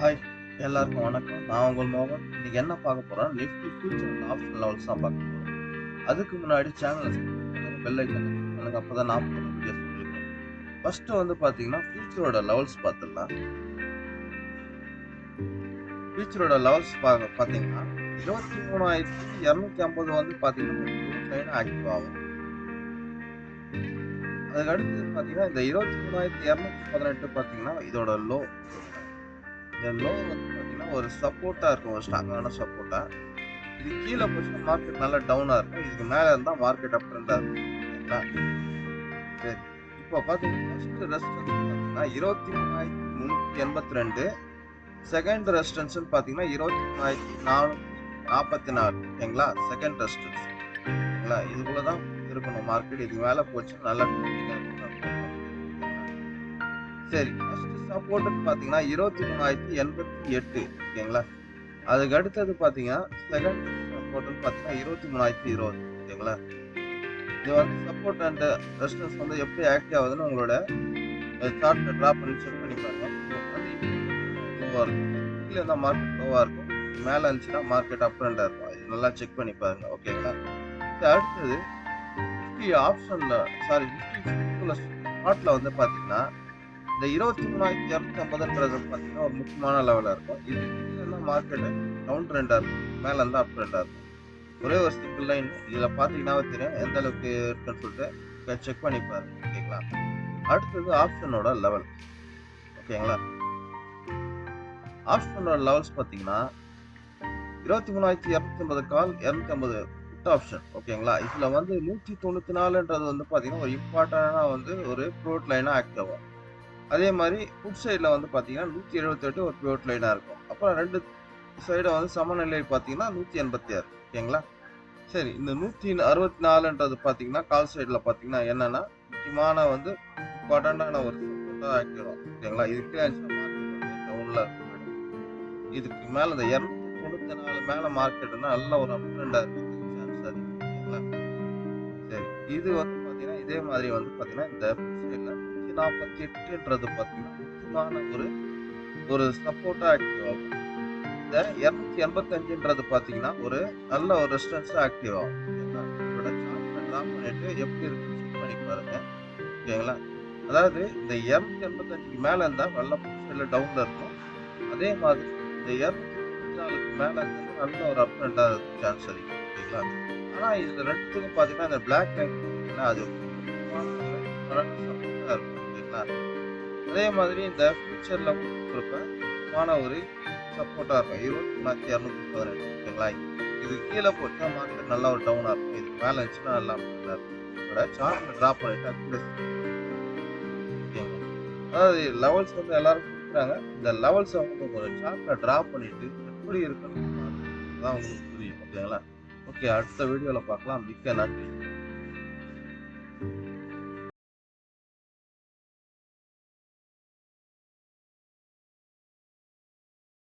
Hi, எல்லாருக்கும் வணக்கம். நான் உங்கள் மோகன். இன்னைக்கு என்ன பார்க்க போறோம்? Nifty future and option levels தான் பார்க்க போறோம். அதுக்கு முன்னாடி சேனலை சப்ஸ்கிரைப் பண்ணுங்க, பெல் ஐக்கானை கிளிக் பண்ணுங்க. அப்பதான் நான் போடுற வீடியோஸ் உங்களுக்கு வரும். ஃபர்ஸ்ட் வந்து பாத்தீங்கன்னா ஃபியூச்சரோட லெவல்ஸ் பார்த்துடலாம். ஃபியூச்சரோட லெவல்ஸ் பாத்தீங்கன்னா 23,250 வந்து பாத்தீங்கன்னா ஆக்டிவ் ஆகும். அதுக்கு அடுத்தது பாத்தீங்கன்னா இந்த 23,218 பாத்தீங்கன்னா இதோட லோ. இந்த லோ வந்து பாத்தீங்கன்னா ஒரு சப்போர்ட்டா இருக்கும், ஒரு ஸ்ட்ராங்கான சப்போர்ட்டா. இது கீழே போச்சுன்னா மார்க்கெட் நல்லா டவுனா இருக்கும். இதுக்கு மேல இருந்தா மார்க்கெட் அப் ட்ரெண்டா இருக்கும். சரிங்களா? சரி, இப்போ பாத்தீங்கன்னா ஃபர்ஸ்ட் ரெசிஸ்டன்ஸ் பாத்தீங்கன்னா 23,382. செகண்ட் ரெசிஸ்டன்ஸ் பாத்தீங்கன்னா 23,444. ஓகேங்களா? Second resistance. ஓகேங்களா? இதுக்குள்ளதான் இருக்கணும் மார்க்கெட். இதுக்கு மேல போச்சு நல்லா ட்ரெண்டிங்கா இருக்கும். சரி, ஃபர்ஸ்ட் சப்போர்ட் பாத்தீங்கன்னா 23,088. ஓகேங்களா? அதுக்கு அடுத்தது பாத்தீங்கன்னா செகண்ட் சப்போர்ட் பாத்தீங்கன்னா 23,020. ஓகேங்களா? இது வந்து சப்போர்ட் அண்ட் ரெசிஸ்டன்ஸ் வந்து எப்படி ஆக்டிவ் ஆகுதுன்னு உங்களோட சார்ட்ல டிரா பண்ணி செக் பண்ணி பாருங்க. லோவா இருக்கும், கீழே இருந்தா மார்க்கெட் லோவா இருக்கும், மேல இருந்துச்சுன்னா மார்க்கெட் அப் ட்ரெண்டா இருக்கும். இது நல்லா செக் பண்ணி பாருங்க. ஓகேங்களா? அடுத்தது நிஃப்டி ஆப்ஷன்ல நிஃப்டி ஸ்பாட்ல வந்து பாத்தீங்கன்னா இந்த 23,250ன்றது பாத்தீங்கன்னா ஒரு முக்கியமான லெவலா இருக்கும். இது கீழே மார்க்கெட் டவுன் ட்ரெண்டா இருக்கும், மேல இருந்தா அப் ட்ரெண்டா இருக்கும். ஒரே ஒரு சிங்கிள் லைன் இதுல பாத்தீங்கன்னா தெரியும் எந்த அளவுக்கு இருக்குன்னு சொல்லிட்டு செக் பண்ணி பாருங்க. ஓகேங்களா? அடுத்தது ஆப்ஷனோட லெவல். ஓகேங்களா? ஆப்ஷனோட லெவல்ஸ் பாத்தீங்கன்னா 23,250 கால், 250 புட் ஆப்ஷன். ஓகேங்களா? இதுல வந்து 194ன்றது வந்து பாத்தீங்கன்னா ஒரு இம்பார்ட்டன்டான வந்து ஒரு ப்ரோட் லைனா ஆக்ட் ஆகும். அதே மாதிரி புட் சைட்ல வந்து பாத்தீங்கன்னா 178 ஒரு பிவோட் லைனா இருக்கும். அப்புறம் ரெண்டு சைடு வந்து சமநிலை பாத்தீங்கன்னா 186. ஓகேங்களா? சரி, இந்த 164ன்றது பாத்தீங்கன்னா கால் சைட்ல பாத்தீங்கன்னா என்னன்னா முக்கியமான வந்து இம்பார்ட்டன்டான ஒரு சப்போர்ட்டா ஆக்டிவ் ஆகும். ஓகேங்களா? இதுக்கு டவுன்ல இதுக்கு மேல இந்த 294 மேல மார்க்கெட்னா நல்ல ஒரு அப் ட்ரெண்டா இருக்கிறதுக்கு சான்ஸ் அதிகம். ஓகேங்களா? சரி, இது வந்து பாத்தீங்கன்னா இதே மாதிரி வந்து பாத்தீங்கன்னா இந்த சைட்ல 148ன்றது பாத்தீங்கன்னா முக்கியமான ஒரு சப்போர்ட்டா ஆக்டிவ் ஆகும். இந்த 285ன்றது பாத்தீங்கன்னா ஒரு நல்ல ஒரு ரெசிஸ்டன்ஸா ஆக்டிவ் ஆகும். ஓகேங்களா? உங்களோட சார்ட்ல டிரா பண்ணிட்டு எப்படி இருக்குன்னு செக் பண்ணி பாருங்க. ஓகேங்களா? அதாவது இந்த 285க்கு மேல இருந்தா நல்ல பொசிஷன்ல டவுன்ல இருக்கும். அதே மாதிரி இந்த 294க்கு மேல இருந்தா நல்ல ஒரு அப் ட்ரெண்டா சான்ஸ் அதிகம். ஓகேங்களா? ஆனா இதுல ரெண்டுத்துக்கும் பாத்தீங்கன்னா இந்த பிளாக் லைன் அது சப்போர்ட்டா இருக்கும். ஓகேங்களா? அதே மாதிரி இந்த ஃபியூச்சர்ல முக்கியமான ஒரு சப்போர்ட்டா இருக்கும் 23,218. ஓகேங்களா? இது கீழே போச்சுன்னா மார்க்கெட் நல்லா ஒரு டவுனா இருக்கும். இதுக்கு மேல இருந்துச்சுன்னா நல்லா நல்லா இருக்கும். இதோட சார்ட்ல டிரா பண்ணிட்டு ஓகேங்களா? அதாவது லெவல்ஸ் வந்து எல்லாரும் கொடுக்குறாங்க. இந்த லெவல்ஸ் வந்து ஒரு சார்ட்ல டிரா பண்ணிட்டு எப்படி இருக்குன்னு பாருங்க. அதான் உங்களுக்கு புரியும். ஓகேங்களா? ஓகே, அடுத்த வீடியோல பார்க்கலாம். மிக்க நன்றி.